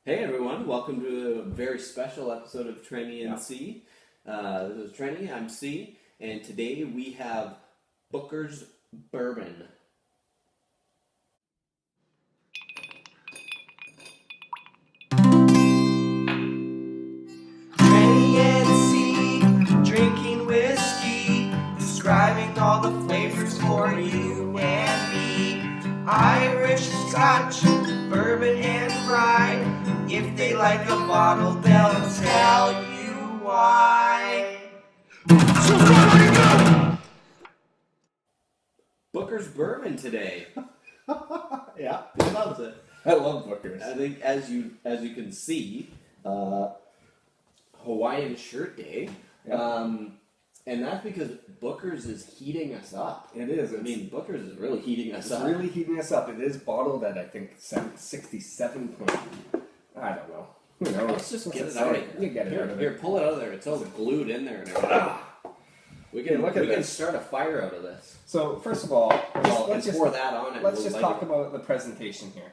Hey everyone, welcome to a very special episode of Trenny and Yeah. C. This is Trenny, I'm C, and today we have Booker's Bourbon. Trenny and C, drinking whiskey, describing all the flavors for you and me. Irish, Scotch, bourbon, and rye. If they like a bottle, they'll tell you why. Booker's Bourbon today. Yeah, He loves it. I love Booker's. I think as you can see, Hawaiian Shirt Day, Yeah. and that's because Booker's is heating us up. It is. I mean, Booker's is really heating us It's up. really heating us up. It is bottled at, I think, 67 point. I don't know. Who knows? Let's just What's get it say? out of here. You get it Here, out of here, there. pull it out of there. It's all glued in there and everything. We can Look at we can this. start a fire out of this. So, first of all, Well, let's and just, pour that on it. let's We'll just light talk it. about the presentation here.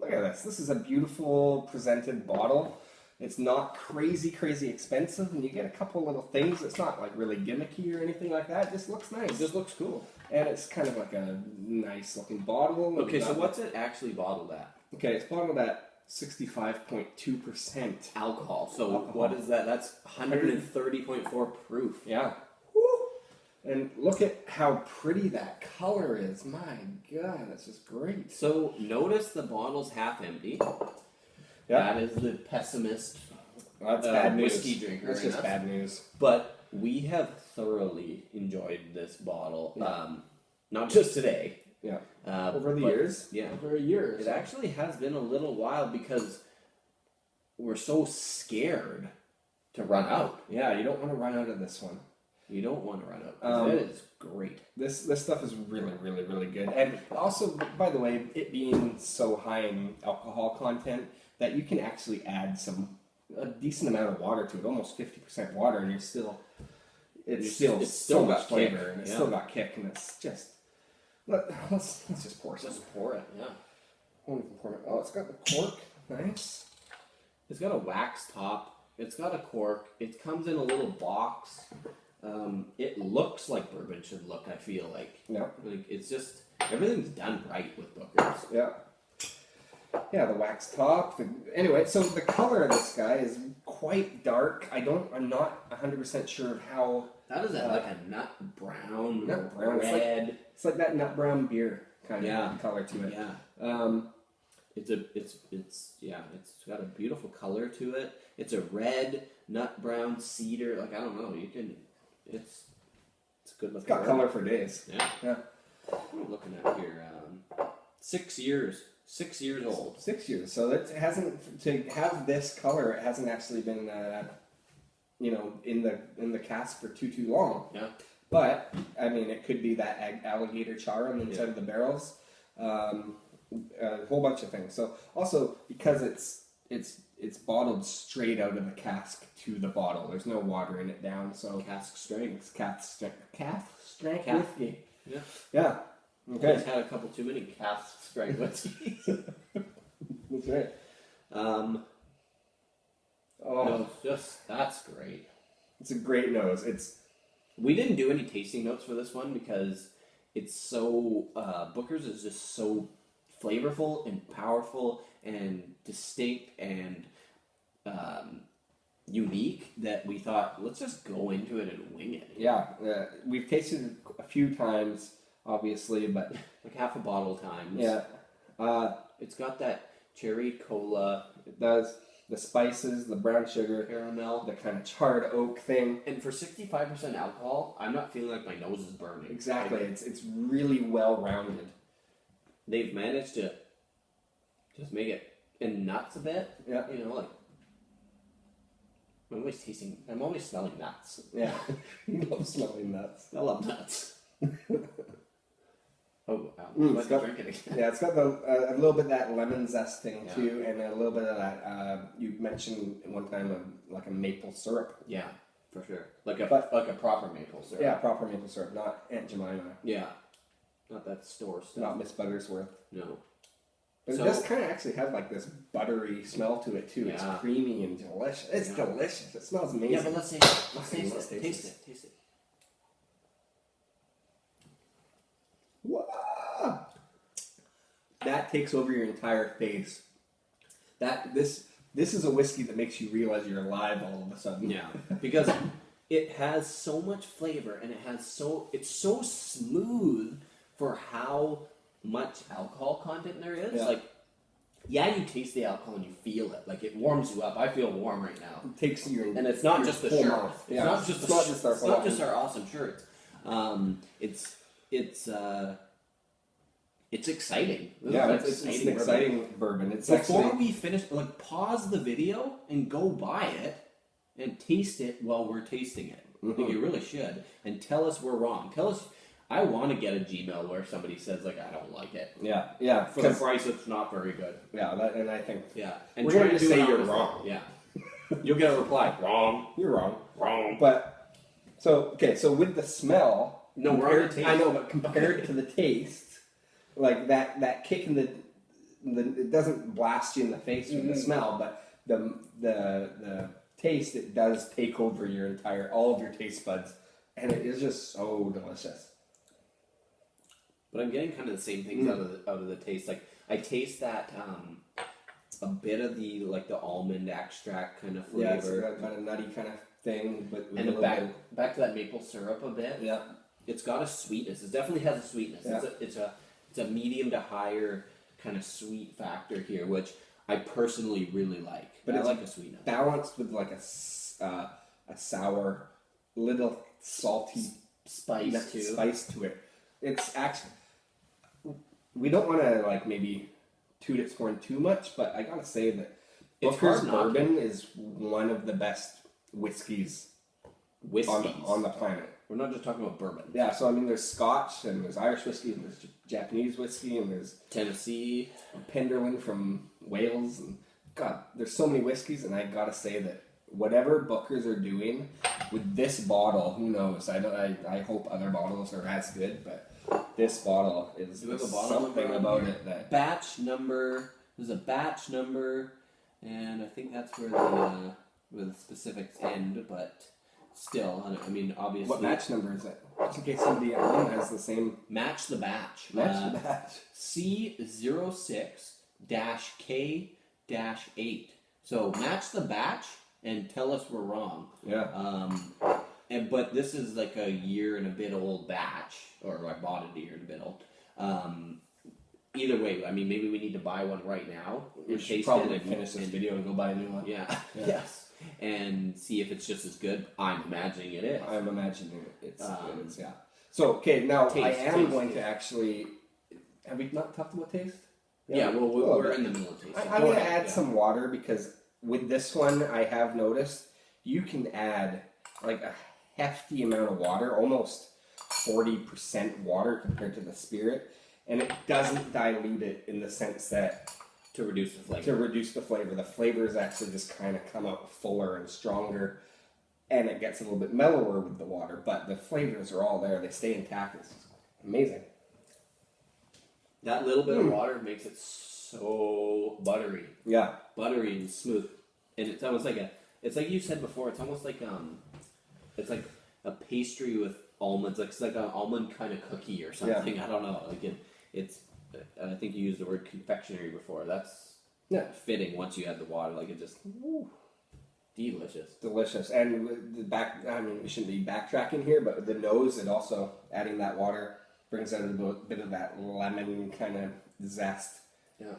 Look at this. This is a beautiful presented bottle. It's not crazy expensive, and you get a couple little things. It's not like really gimmicky or anything like that. It just looks nice. It just looks cool. And it's kind of like a nice looking bottle. Okay, so Not- what's it actually bottled at? Okay, it's bottled at 65.2%. Alcohol. So Alcohol. what is that? That's 130.4 proof. Yeah. And look at how pretty that color is. My God, that's just great. So notice the bottle's half empty. Yeah. That is the pessimist. That's bad news. Whiskey drinker That's in just us. bad news. But we have thoroughly enjoyed this bottle. Yeah. Not just today. Yeah. Uh, Over the but- years. Yeah. Over a year. It actually has been a little while because we're so scared to run out. Yeah, you don't want to run out of this one. You don't want to run out. 'Cause it is great. This stuff is really good. And also, by the way, it being so high in alcohol content that you can actually add a decent amount of water to it, almost 50% water, and it's still It's so still much got flavor, kick, and it's yeah. still got kick, and it's just let's just pour some. Just pour it. Yeah. Oh, it's got the cork, nice. It's got a wax top. It's got a cork. It comes in a little box. It looks like bourbon should look. I feel like. Yeah, Like it's just everything's done right with Booker's. yeah. Yeah, the wax top. Anyway, so the color of this guy is quite dark. I'm not 100% sure of how. That is like a nut brown, Nut brown. red. It's like that nut brown beer kind Yeah. of color to it. Yeah. It's got a beautiful color to it. It's a red nut brown cedar. Like I don't know. It's good looking. It's got color for days. Yeah. Yeah. What am I looking at here? 6 years. 6 years old. 6 years. So it hasn't to have this color. It hasn't actually been, in the cask for too long. Yeah. But I mean, it could be that alligator char on the inside of the barrels. A whole bunch of things. So also because it's bottled straight out of the cask to the bottle. There's no water in it down. So Cask strength. it's cask strength Calf. whiskey. Yeah. Yeah. Okay. Okay. Just had a couple too many cask strength whiskeys. That's right. Oh, Oh, that's great. it's a great nose. We didn't do any tasting notes for this one because it's so Booker's is just so flavorful and powerful and distinct and unique that we thought let's just go into it and wing it. Yeah, we've tasted it a few times, obviously, but Like half a bottle times. yeah, It's got that cherry cola it does. The spices, the brown sugar, caramel. the kind of charred oak thing. And for 65% alcohol, I'm not feeling like my nose is burning. Exactly, Like, it's really well rounded. they've managed to just make it in nuts a bit. Yeah. You know, like I'm always smelling nuts. Yeah, you love smelling nuts. I love nuts. Oh wow! It's Let's got- drink it again. Yeah, it's got a little bit of that lemon zest thing Yeah. too, and a little bit of that. You mentioned one time like a maple syrup. Yeah, for sure. Like a proper maple syrup. Yeah, proper maple syrup, not Aunt Jemima, Yeah. Not that store stuff. not Miss Buttersworth. No. But it does kind of actually have like this buttery smell to it too. Yeah. It's creamy and delicious. It's delicious. It smells amazing. Yeah, but let's taste it. Let's taste it. Taste it. Wow. That takes over your entire face. This is a whiskey that makes you realize you're alive all of a sudden. Yeah, because it has so much flavor and it's so smooth for how much alcohol content there is. Yeah. Like, yeah, you taste the alcohol and you feel it. Like, it warms you up. I feel warm right now. It takes your And it's not your just the whole shirt. mouth. It's Yeah. not just It's not just our awesome shirts. It's exciting. It's an exciting bourbon. It's Before actually, we finish, like, pause the video and go buy it and taste it while we're tasting it. Like, you really should. And tell us we're wrong. Tell us. I want to get a Gmail where somebody says, like, I don't like it. yeah. For the price, it's not very good. Yeah, and I think And we're try going to do say it you're honestly. wrong. Yeah. You'll get a reply. Wrong. You're wrong. Wrong. But so with the smell, No, we're on the taste. I know, but compared to the taste, like that kick in the it doesn't blast you in the face with the smell, but the taste, it does take over all of your taste buds, and it is just so delicious. But I'm getting kind of the same things out of the taste. Like, I taste that a bit of the almond extract kind of flavor. Yeah, it's that kind of nutty kind of thing, but with And a little back to that maple syrup a bit. Yeah. It's got a sweetness. It definitely has a sweetness. Yeah. It's a medium to higher kind of sweet factor here, which I personally really like. But I it's like a sweetness. balanced with like a sour, little salty Spice too. spice to it. It's actually, we don't want to like maybe toot its horn too much, but I gotta say that It's Booker's hard not to. Bourbon is one of the best whiskeys Whiskeys. on the planet. We're not just talking about bourbon. Yeah, so I mean, there's Scotch and there's Irish whiskey and there's Japanese whiskey and there's Tennessee. Penderyn from Wales, and God, there's so many whiskeys, and I gotta say that whatever Bookers are doing with this bottle, who knows? I hope other bottles are as good, but this bottle is Do we have a bottle something number on about here? it that Batch number. There's a batch number, and I think that's where the specifics end. But still, I mean, obviously, what batch number is it? Just in case somebody at home has the same match the batch. match the batch. C06-K-8. So match the batch and tell us we're wrong. Yeah. But this is like a year and a bit old batch, or I bought it a year and a bit old. Either way, I mean, maybe we need to buy one right now. We and should taste probably it finish this video and go buy a new one. Yeah. Yeah. Yes. And see if it's just as good. I'm imagining it is. I'm imagining it's yeah. So okay, now I am going to actually. Have we not talked about taste? Yeah, well, we're in the middle of tasting. I'm going to add some water because with this one, I have noticed you can add like a hefty amount of water, almost 40% water compared to the spirit, and it doesn't dilute it in the sense that to reduce the flavor. The flavors actually just kind of come out fuller and stronger, and it gets a little bit mellower with the water, but the flavors are all there. They stay intact. It's amazing. That little bit of water makes it so buttery. Yeah. Buttery and smooth. And it's almost like it's like you said before, it's almost like it's like a pastry with almonds, like it's like an almond kind of cookie or something. Yeah. I don't know. Like it's I think you used the word confectionery before. That's fitting once you add the water. Like it just delicious. Delicious. And with the we shouldn't be backtracking here, but with the nose, it also, adding that water, brings out a bit of that lemon kind of zest. Yeah.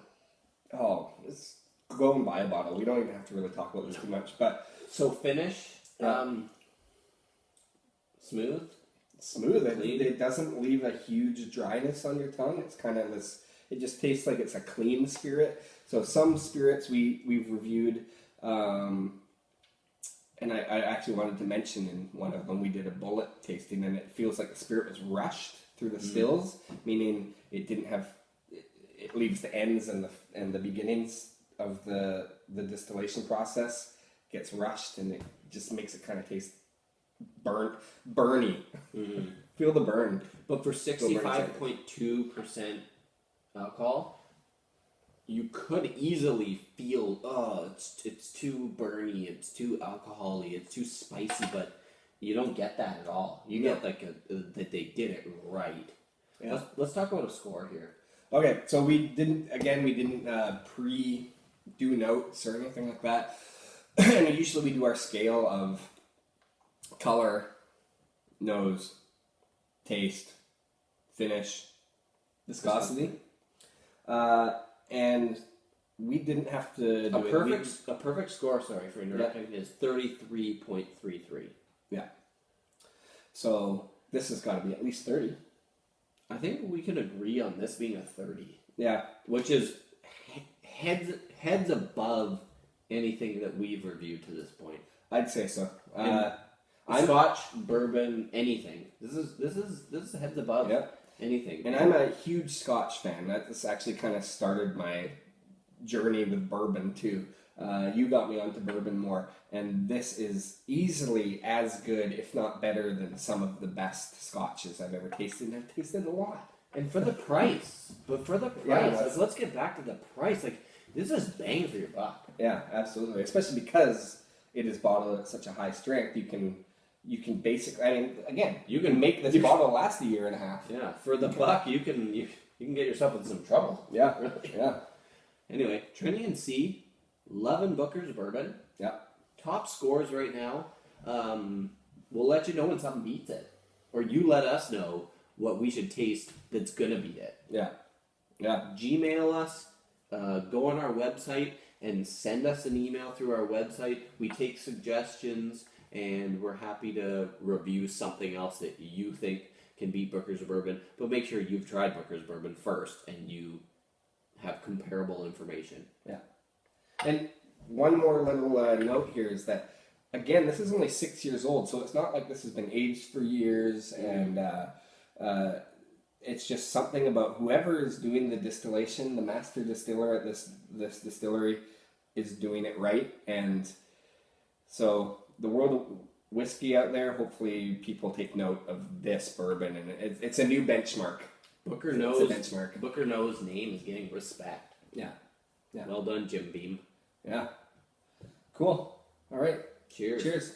Oh, it's go and buy a bottle. We don't even have to really talk about this too much. But So finish, smooth. Smooth. It doesn't leave a huge dryness on your tongue. It's kind of this, it just tastes like it's a clean spirit. So some spirits we've reviewed, and I actually wanted to mention in one of them we did a bullet tasting, and it feels like the spirit was rushed through the stills, meaning it didn't have, it leaves the ends and the beginnings of the distillation process, gets rushed, and it just makes it kind of taste burny. Feel the burn. But for 65.2% alcohol, you could easily feel, oh, it's too burny, it's too alcoholy, it's too spicy, but you don't get that at all. You get like that they did it right. Yeah. Let's talk about a score here. Okay, so we didn't pre-do notes or anything like that. And usually we do our scale of color, nose, taste, finish, viscosity. And we didn't have to do a perfect score, sorry for interrupting, is 33.33. Yeah. So this has got to be at least 30. I think we can agree on this being a 30. Yeah. Which is heads above anything that we've reviewed to this point. I'd say so. Scotch, bourbon, anything. This is heads above anything. And I'm a huge Scotch fan. That's actually kind of started my journey with bourbon too. You got me onto bourbon more, and this is easily as good, if not better, than some of the best Scotches I've ever tasted. And I've tasted a lot. And for the price, let's get back to the price. Like, this is bang for your buck. Yeah, absolutely. Especially because it is bottled at such a high strength, you can basically, I mean, again, you can make this bottle last a year and a half. Yeah, for the buck, you can get yourself in some trouble. Yeah, really. Yeah. Anyway, Trenny and C, loving Booker's bourbon. Yeah. Top scores right now. We'll let you know when something beats it, or you let us know what we should taste that's gonna beat it. Yeah. Yeah. Gmail us. Go on our website and send us an email through our website. We take suggestions, and we're happy to review something else that you think can beat Booker's bourbon. But make sure you've tried Booker's bourbon first, and you have comparable information. Yeah. And one more little note here is that, again, this is only 6 years old, so it's not like this has been aged for years, and it's just something about whoever is doing the distillation, the master distiller at this distillery is doing it right. And so the world of whiskey out there, hopefully people take note of this bourbon, and it's a new benchmark. Booker knows name is getting respect. Yeah. Well done, Jim Beam. Yeah. Cool. All right. Cheers. Cheers.